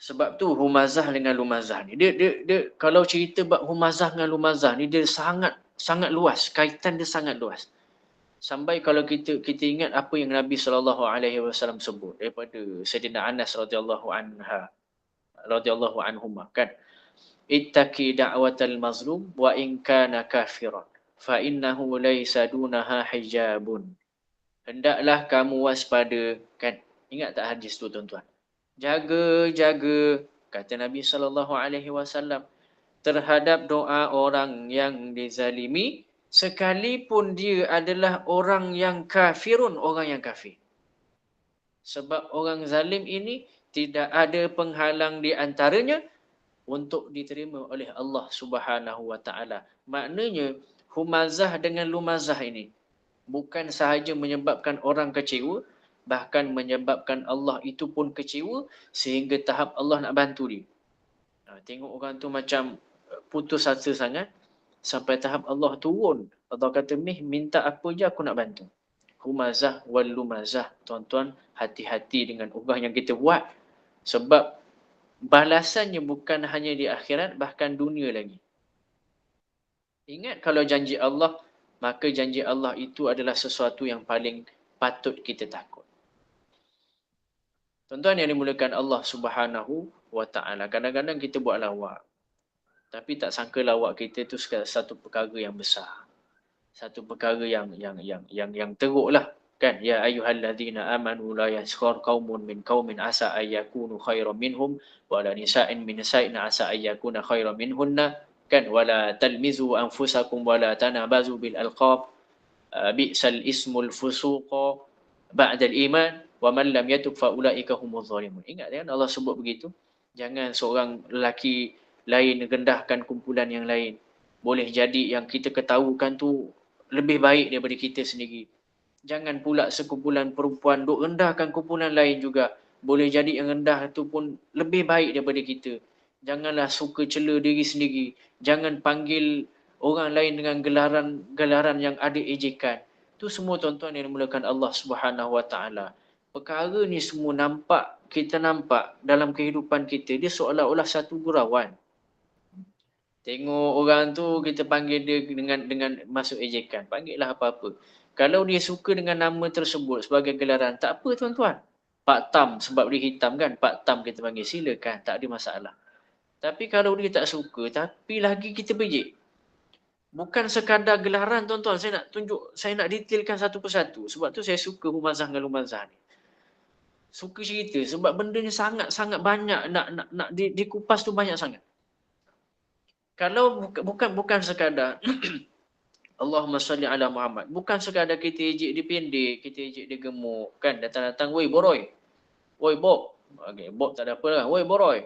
Sebab tu humazah dengan lumazah ni, dia kalau cerita bab humazah dengan lumazah ni, dia sangat luas, kaitan dia sangat luas. Sampai kalau kita ingat apa yang Nabi SAW sebut daripada Sayyidina Anas radhiyallahu anhuma, kan? Ittaqi da'watal mazlum wa in kana kafiran fa innahu laysa dunaha hijabun. Hendaklah kamu waspada, kan? Ingat tak hadis tu, tuan-tuan? Jaga, kata Nabi SAW, terhadap doa orang yang dizalimi sekalipun dia adalah orang yang kafirun, orang yang kafir. Sebab orang zalim ini tidak ada penghalang di antaranya untuk diterima oleh Allah Subhanahu wa ta'ala. Maknanya humazah dengan lumazah ini bukan sahaja menyebabkan orang kecewa, bahkan menyebabkan Allah itu pun kecewa sehingga tahap Allah nak bantu dia. Tengok orang tu macam putus asa sangat, sampai tahap Allah turun. Allah kata, minta apa je aku nak bantu. Humazah wal lumazah. Tuan-tuan, hati-hati dengan ubah yang kita buat. Sebab balasannya bukan hanya di akhirat, bahkan dunia lagi. Ingat kalau janji Allah, maka janji Allah itu adalah sesuatu yang paling patut kita takut. Tuan-tuan yang dimulakan Allah Subhanahu wa taala. Kadang-kadang kita buat lawak. Tapi tak sangka lawak kita tu satu perkara yang besar. Satu perkara yang teruklah. Kan? Ya ayyuhallazina amanu la yaskhar qaumun min qaumin asa ayyakunu khairan minhum wa la nisa'in min nisa'in asa ayyakuna khairan minhunna. Kan? Wala talmizu anfusakum wala tanabazu bil alqab. Bi'sal ismul fusuqa ba'dal iman wa man lam yatub fa ulaika humuz zalimun. Ingat kan Allah sebut begitu. Jangan seorang lelaki lain rendahkan kumpulan yang lain. Boleh jadi yang kita ketahukan tu lebih baik daripada kita sendiri. Jangan pula sekumpulan perempuan duk rendahkan kumpulan lain juga. Boleh jadi yang rendah tu pun lebih baik daripada kita. Janganlah suka cela diri sendiri. Jangan panggil orang lain dengan gelaran yang ada ejekan. Tu semua tuan-tuan yang dimulakan Allah Subhanahu Wa Taala. Perkara ni semua kita nampak dalam kehidupan kita, dia seolah-olah satu gurauan. Tengok orang tu kita panggil dia dengan masuk ejekan. Panggillah apa-apa. Kalau dia suka dengan nama tersebut sebagai gelaran, tak apa tuan-tuan. Pak Tam sebab dia hitam kan, Pak Tam kita panggil, silakan, tak ada masalah. Tapi kalau dia tak suka, tapi lagi kita bejek. Bukan sekadar gelaran tuan-tuan, saya nak detailkan satu persatu. Sebab tu saya suka Humazah dengan Lumazah ni. Suka cerita sebab benda ni sangat-sangat banyak nak dikupas tu banyak sangat. Kalau bukan sekadar Allahumma salli ala Muhammad. Bukan sekadar kita ejek dia pendek, kita ejek dia gemuk. Kan datang-datang, woi Boroi. Woi Bob. Okay, Bob tak ada apa lah. Woi Boroi.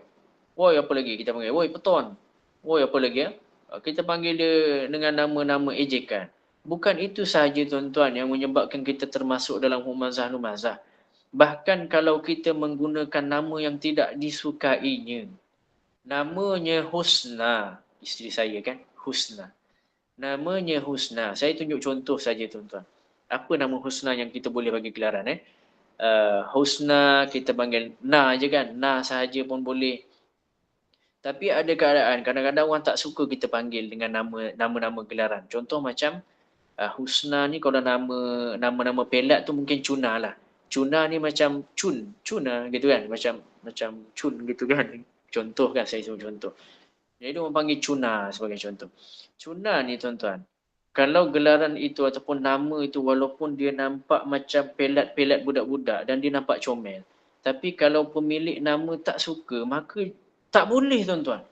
Woi apa lagi kita panggil? Woi Peton. Woi apa lagi ya? Kita panggil dia dengan nama-nama ejekan. Bukan itu sahaja tuan-tuan yang menyebabkan kita termasuk dalam humazah-lumazah. Bahkan kalau kita menggunakan nama yang tidak disukainya. Namanya Husna. Isteri saya kan? Husna. Namanya Husna. Saya tunjuk contoh saja tuan-tuan. Apa nama Husna yang kita boleh bagi gelaran Husna kita panggil Na je kan. Na sahaja pun boleh. Tapi ada keadaan kadang-kadang orang tak suka kita panggil dengan nama-nama gelaran. Contoh macam Husna ni kalau nama pelat tu mungkin Cuna lah. Cuna ni macam Cuna gitu kan. Macam Cun gitu kan. Contoh kan saya sebut contoh. Jadi orang panggil Cuna sebagai contoh. Cuna ni tuan-tuan, kalau gelaran itu ataupun nama itu walaupun dia nampak macam pelat-pelat budak-budak dan dia nampak comel. Tapi kalau pemilik nama tak suka, maka tak boleh tuan-tuan.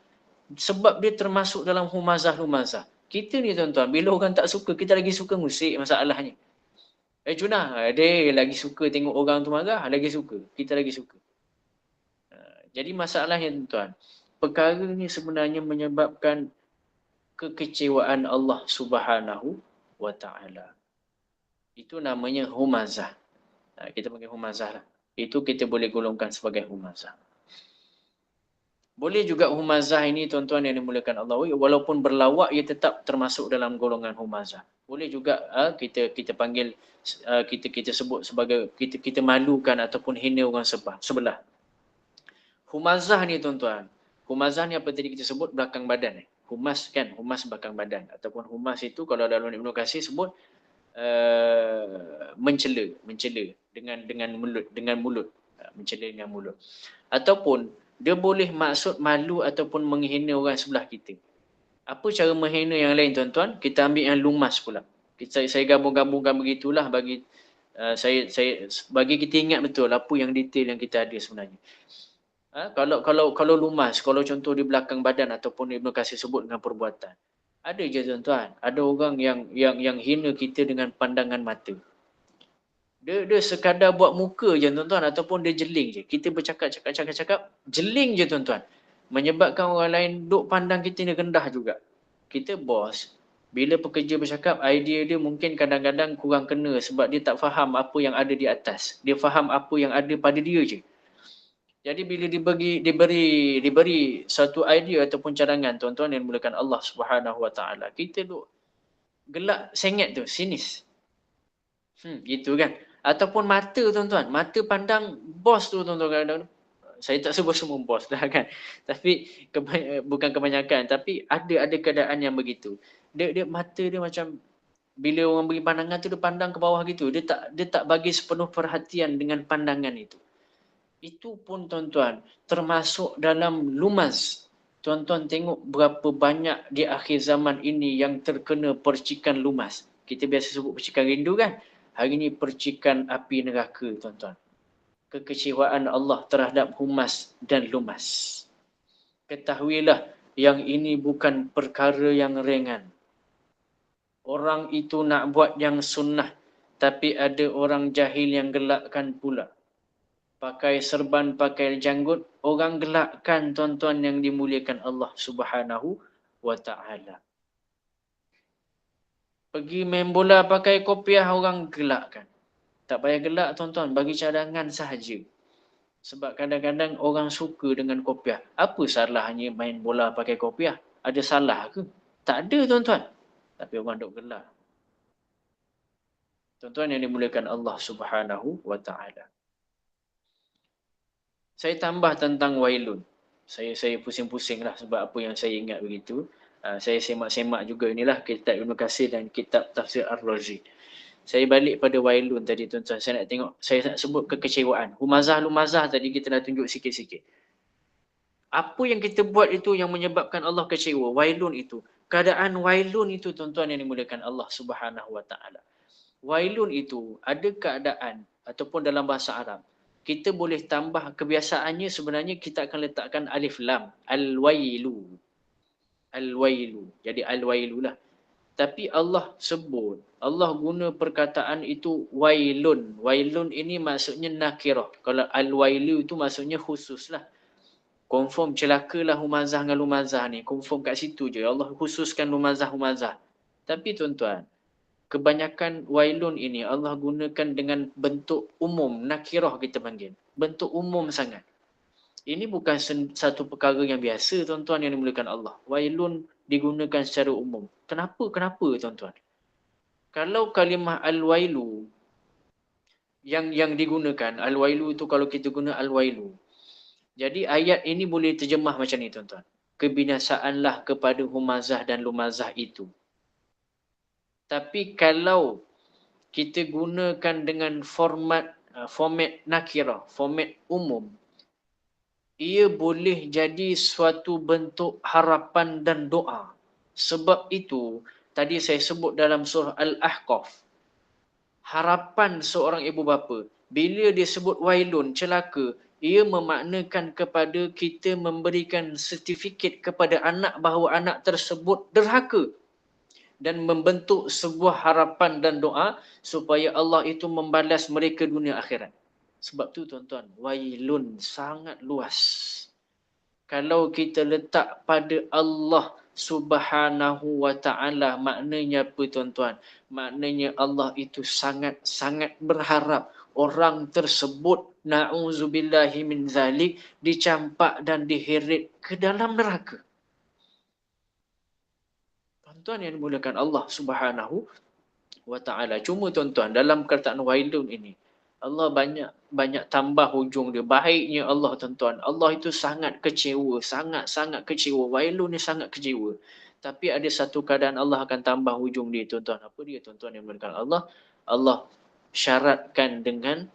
Sebab dia termasuk dalam humazah-humazah. Kita ni tuan-tuan, bila orang tak suka, kita lagi suka ngusik masalahnya. Cuna, dia lagi suka tengok orang tu marah, lagi suka. Kita lagi suka. Jadi masalahnya tuan-tuan, perkara ni sebenarnya menyebabkan kekecewaan Allah Subhanahu wa taala. Itu namanya humazah. Kita panggil humazah lah. Itu kita boleh golongkan sebagai humazah. Boleh juga humazah ini tuan-tuan yang dimulakan Allah. Walaupun berlawak ia tetap termasuk dalam golongan humazah. Boleh juga kita panggil kita sebut sebagai kita malukan ataupun hina orang sebelah. Humazah ni tuan-tuan. Humazah ni apa tadi kita sebut belakang badan Humas kan, humas belakang badan ataupun humas itu kalau dalam Ibnu Katsir sebut mencela dengan mulut mencela dengan mulut ataupun dia boleh maksud malu ataupun menghina orang sebelah kita. Apa cara menghina yang lain tuan-tuan? Kita ambil yang lumas pula. Saya gabung-gabungkan begitulah bagi saya bagi kita ingat betul apa yang detail yang kita ada sebenarnya. Kalau lumas, kalau contoh di belakang badan ataupun Ibnu Katsir sebut dengan perbuatan. Ada je tuan-tuan, ada orang yang hina kita dengan pandangan mata. Dia sekadar buat muka je tuan-tuan ataupun dia jeling je. Kita bercakap, jeling je tuan-tuan. Menyebabkan orang lain duk pandang kita ni rendah juga. Kita bos, bila pekerja bercakap, idea dia mungkin kadang-kadang kurang kena sebab dia tak faham apa yang ada di atas. Dia faham apa yang ada pada dia je. Jadi bila diberi satu idea ataupun cadangan tuan-tuan yang dimulakan Allah Subhanahu Wa Taala, kita duk gelak sengit tu, sinis. Gitu kan. Ataupun mata tuan-tuan, mata pandang bos tu tuan-tuan kadang-kadang saya tak sebut semua bos dah kan. Tapi bukan kebanyakan, tapi ada keadaan yang begitu. Dia mata dia macam bila orang beri pandangan tu dia pandang ke bawah gitu. Dia tak bagi sepenuh perhatian dengan pandangan itu. Itu pun tuan-tuan termasuk dalam lumaz. Tuan-tuan tengok berapa banyak di akhir zaman ini yang terkena percikan lumaz. Kita biasa sebut percikan rindu kan. Hari ini percikan api neraka tuan-tuan. Kekecewaan Allah terhadap humas dan lumas. Ketahuilah yang ini bukan perkara yang ringan. Orang itu nak buat yang sunnah, tapi ada orang jahil yang gelakkan pula. Pakai serban, pakai janggut, orang gelakkan tuan-tuan yang dimuliakan Allah Subhanahu wa ta'ala. Pergi main bola pakai kopiah, orang gelakkan. Tak payah gelak tuan-tuan, bagi cadangan sahaja. Sebab kadang-kadang orang suka dengan kopiah. Apa salahnya main bola pakai kopiah? Ada salah ke? Tak ada tuan-tuan. Tapi orang duk gelak. Tuan-tuan yang dimuliakan Allah Subhanahu wa ta'ala. Saya tambah tentang wailun. Saya pusing-pusing lah sebab apa yang saya ingat begitu. Saya semak-semak juga inilah kitab Ibn Katsir dan kitab Tafsir Ar-Razi. Saya balik pada wailun tadi tuan-tuan. Saya nak sebut kekecewaan. Lumazah tadi kita dah tunjuk sikit-sikit. Apa yang kita buat itu yang menyebabkan Allah kecewa. Wailun itu. Keadaan wailun itu tuan-tuan yang dimuliakan Allah Subhanahu wa ta'ala. Wailun itu ada keadaan ataupun dalam bahasa Arab. Kita boleh tambah kebiasaannya sebenarnya kita akan letakkan alif lam. Al-wailu. Al-wailu. Jadi al-wailu lah. Tapi Allah sebut, Allah guna perkataan itu wailun. Wailun ini maksudnya nakirah. Kalau al-wailu itu maksudnya khusus lah. Confirm celakalah humazah dengan lumazah ni. Confirm kat situ je. Allah khususkan lumazah. Tapi tuan-tuan, kebanyakan wailun ini Allah gunakan dengan bentuk umum. Nakirah kita panggil. Bentuk umum sangat. Ini bukan satu perkara yang biasa tuan-tuan yang dimuliakan Allah. Wailun digunakan secara umum. Kenapa tuan-tuan? Kalau kalimah al-wailu yang digunakan, al-wailu itu kalau kita guna al-wailu. Jadi ayat ini boleh terjemah macam ni tuan-tuan. Kebinasaanlah kepada humazah dan lumazah itu. Tapi kalau kita gunakan dengan format nakirah, format umum, ia boleh jadi suatu bentuk harapan dan doa. Sebab itu, tadi saya sebut dalam surah Al-Ahqaf, harapan seorang ibu bapa, bila dia sebut wailun, celaka, ia memaknakan kepada kita memberikan sertifikat kepada anak bahawa anak tersebut derhaka. Dan membentuk sebuah harapan dan doa supaya Allah itu membalas mereka dunia akhirat. Sebab tu tuan-tuan, wailun sangat luas. Kalau kita letak pada Allah Subhanahu wa ta'ala, maknanya apa tuan-tuan? Maknanya Allah itu sangat-sangat berharap orang tersebut, na'udzubillahi min zalik, dicampak dan diheret ke dalam neraka. Tuan-tuan yang dimuliakan Allah Subhanahu wa ta'ala. Cuma tuan-tuan, dalam perkataan wailun ini, Allah banyak tambah hujung dia. Baiknya Allah tuan-tuan. Allah itu sangat kecewa. Sangat-sangat kecewa. Wailun ni sangat kecewa. Tapi ada satu keadaan Allah akan tambah hujung dia tuan-tuan. Apa dia tuan-tuan yang dimuliakan Allah? Allah syaratkan dengan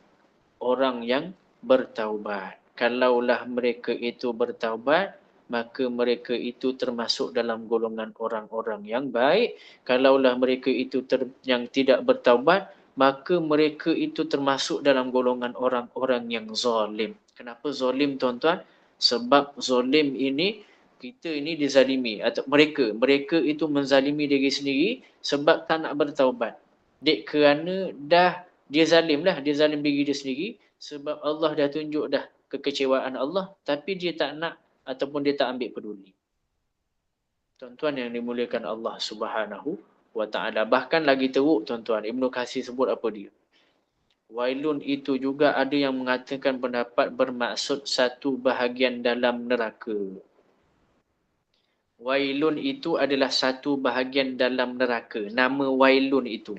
orang yang bertaubat. Kalaulah mereka itu bertaubat, maka mereka itu termasuk dalam golongan orang-orang yang baik. Kalaulah mereka itu yang tidak bertaubat, maka mereka itu termasuk dalam golongan orang-orang yang zalim. Kenapa zalim tuan-tuan? Sebab zalim ini, kita ini dizalimi. Atau mereka itu menzalimi diri sendiri sebab tak nak bertaubat. Dek kerana dia zalim diri dia sendiri sebab Allah dah tunjuk dah kekecewaan Allah, tapi dia tak nak ataupun dia tak ambil peduli. Tuan-tuan yang dimuliakan Allah Subhanahu wa ta'ala. Bahkan lagi teruk tuan-tuan, Ibn Katsir sebut apa dia? Wailun itu juga ada yang mengatakan pendapat bermaksud satu bahagian dalam neraka. Wailun itu adalah satu bahagian dalam neraka. Nama wailun itu.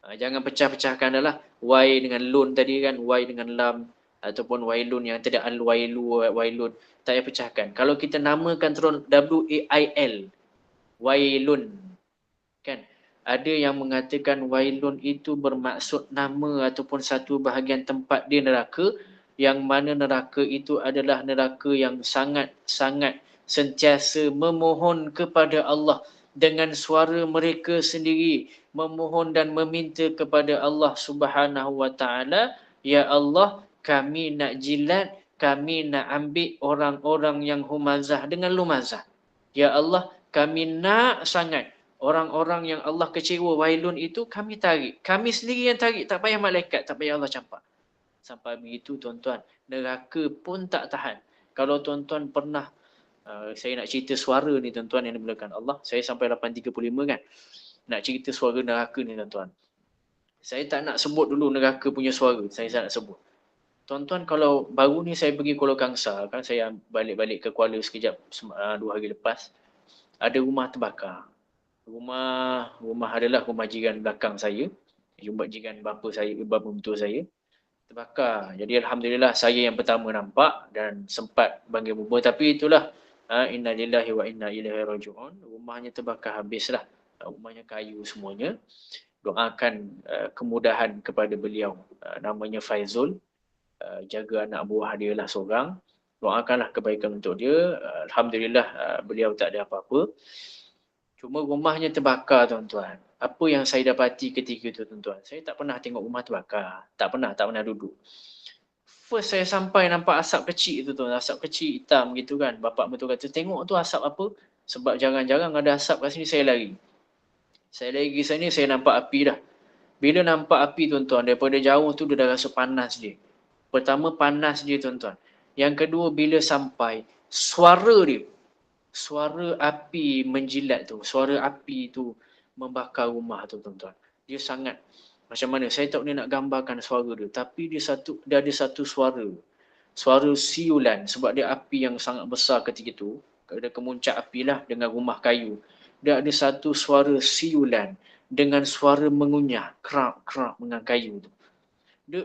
Jangan pecah-pecahkan adalah Y dengan lun tadi kan, Y dengan lam. ataupun wailun yang tidak al-wailu, wailun, tak payah pecahkan. Kalau kita namakan terus W-A-I-L, wailun, kan? Ada yang mengatakan wailun itu bermaksud nama ataupun satu bahagian tempat di neraka, yang mana neraka itu adalah neraka yang sangat-sangat sentiasa memohon kepada Allah dengan suara mereka sendiri, memohon dan meminta kepada Allah Subhanahu wa taala, ya Allah, kami nak jilat, kami nak ambil orang-orang yang humazah dengan lumazah. Ya Allah, kami nak sangat orang-orang yang Allah kecewa, wailun itu kami tarik. Kami sendiri yang tarik, tak payah malaikat, tak payah Allah campak. Sampai begitu tuan-tuan, neraka pun tak tahan. Kalau tuan-tuan pernah, saya nak cerita suara ni tuan-tuan yang dimuliakan Allah, saya sampai 8.35 kan. Nak cerita suara neraka ni tuan-tuan. Saya tak nak sebut dulu neraka punya suara, saya tak nak sebut. Tuan-tuan, kalau baru ni saya pergi Kuala Kangsar, kan saya balik-balik ke Kuala sekejap 2 hari lepas, ada rumah terbakar. Rumah adalah rumah jiran belakang saya, jiran bapa saya, bapa mentua saya, terbakar. Jadi alhamdulillah saya yang pertama nampak dan sempat bangkit bubur, tapi itulah, inna lillahi wa inna ilaihi raji'un. Rumahnya terbakar habislah. Rumahnya kayu semuanya. Doakan kemudahan kepada beliau. Namanya Faizul. Jaga anak buah dia lah seorang. Doakanlah kebaikan untuk dia. Alhamdulillah beliau tak ada apa-apa. Cuma rumahnya terbakar tuan-tuan. Apa yang saya dapati ketika itu tuan-tuan? Saya tak pernah tengok rumah terbakar. Tak pernah duduk. First saya sampai nampak asap kecil tu tuan. Asap kecil hitam gitu kan. Bapak mentua kata, tengok tu asap apa? Sebab jarang-jarang ada asap kat sini, saya lari. Saya lari ke sini, saya nampak api dah. Bila nampak api tuan-tuan, daripada jauh tu dia dah rasa panas dia. Pertama panas dia tuan-tuan. Yang kedua bila sampai, suara api menjilat tu, suara api tu membakar rumah tu tuan-tuan. Dia sangat, macam mana, saya tak boleh nak gambarkan suara dia. Tapi dia ada satu suara. Suara siulan, sebab dia api yang sangat besar ketika itu. Ada kemuncak api lah dengan rumah kayu. Dia ada satu suara siulan dengan suara mengunyah, kerak-kerak dengan kayu tu. Dia,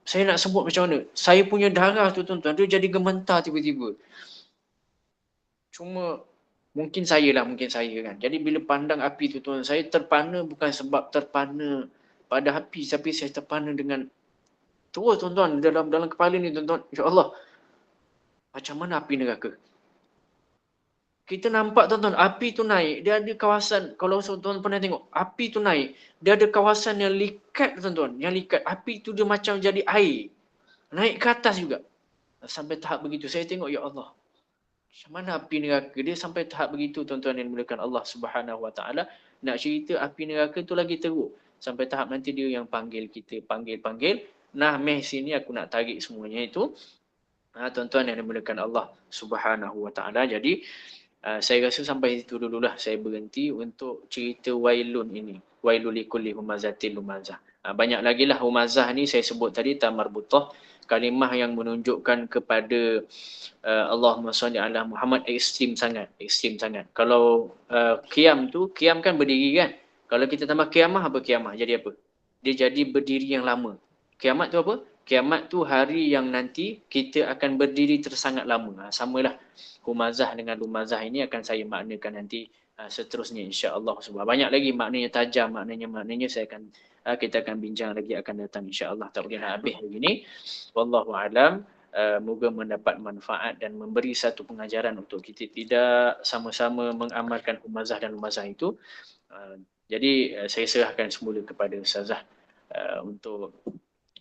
saya nak sebut macam mana, saya punya darah tu tuan-tuan, dia jadi gementar tiba-tiba. Cuma mungkin saya kan. Jadi bila pandang api tu tuan, saya terpana bukan sebab terpana pada api, tapi saya terpana dengan terus tuan-tuan dalam kepala ni tuan-tuan, insya-Allah. Macam mana api neraka? Kita nampak tuan-tuan, api tu naik, dia ada kawasan, kalau tuan-tuan pernah tengok, api tu naik, dia ada kawasan yang likat tuan-tuan, yang likat. Api tu dia macam jadi air, naik ke atas juga. Sampai tahap begitu, saya tengok, ya Allah, macam mana api neraka dia sampai tahap begitu tuan-tuan yang dimuliakan Allah Subhanahu wa taala. Nak cerita api neraka tu lagi teruk. Sampai tahap nanti dia yang panggil kita, panggil. Nah, meh sini aku nak tarik semuanya itu. Tuan-tuan yang dimuliakan Allah Subhanahu wa taala. Jadi saya rasa sampai itu dululah saya berhenti untuk cerita wailun ini. Wailul likulli humazatil lumazah. Banyak lagi lah humazah ni saya sebut tadi, tamarbutah, kalimah yang menunjukkan kepada Allahumma salli ala Muhammad, ekstrim sangat. Kalau qiyam tu, qiyam kan berdiri kan. Kalau kita tambah qiyamah, apa qiyamah? Jadi apa? Dia jadi berdiri yang lama. Kiamat tu apa? Kiamat tu hari yang nanti kita akan berdiri tersangat lama. Samalah humazah dengan lumazah ini akan saya maknakan nanti seterusnya, insya-Allah. Banyak lagi maknanya tajam, maknanya kita akan bincang lagi akan datang, insya-Allah. Tak boleh nak habis begini. Wallahu alam. Moga mendapat manfaat dan memberi satu pengajaran untuk kita tidak sama-sama mengamalkan humazah dan lumazah itu. Jadi saya serahkan semula kepada Ustazah untuk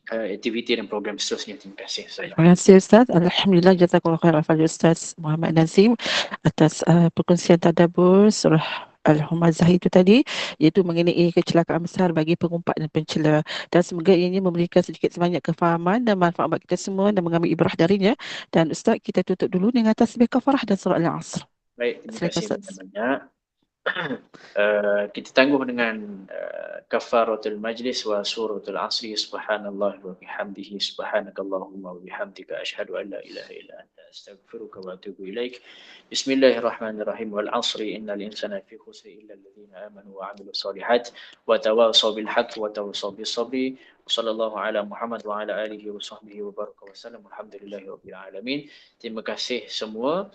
aktiviti dan program seterusnya. Terima kasih. Terima kasih Ustaz. Alhamdulillah, jazakallahu khairan kepada Ustaz Muhammad Nazim atas perkongsian tadabbur surah Al-Humazah itu tadi, iaitu mengenai kecelakaan besar bagi pengumpat dan pencela, dan semoga ini memberikan sedikit sebanyak kefahaman dan manfaat bagi kita semua dan mengambil ibrah darinya. Dan Ustaz, kita tutup dulu dengan tasbih kafarah dan surah Al-Asr. Baik, terima kasih banyak-banyak. Kita tangguh dengan kafaratul majlis wa suratul asri. Subhanallah wa bihamdihi, subhanakallahumma wa bihamdika, asyhadu an la ilaha illa anta, astaghfiruka wa atubu ilaik. Bismillahirrahmanirrahim. Wal asri innal insana fi khusri illa alladhina amanu wa amilus solihat wa tawasaw bil haqqi wa tawasaw bis sabri Sallallahu ala Muhammad wa ala alihi wa sahbihi wa baraka wa sallam. Alhamdulillahirabbil alamin. Terima kasih semua.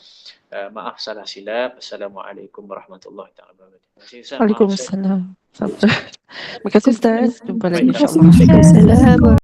Maaf salah silap. Assalamualaikum warahmatullahi taala wabarakatuh. Terima kasih Ustaz. Maaf saya. Waalaikumsalam. Terima kasih Ustaz. Jumpa lagi Baik, insya-Allah. alhamdulillah. Assalamualaikum.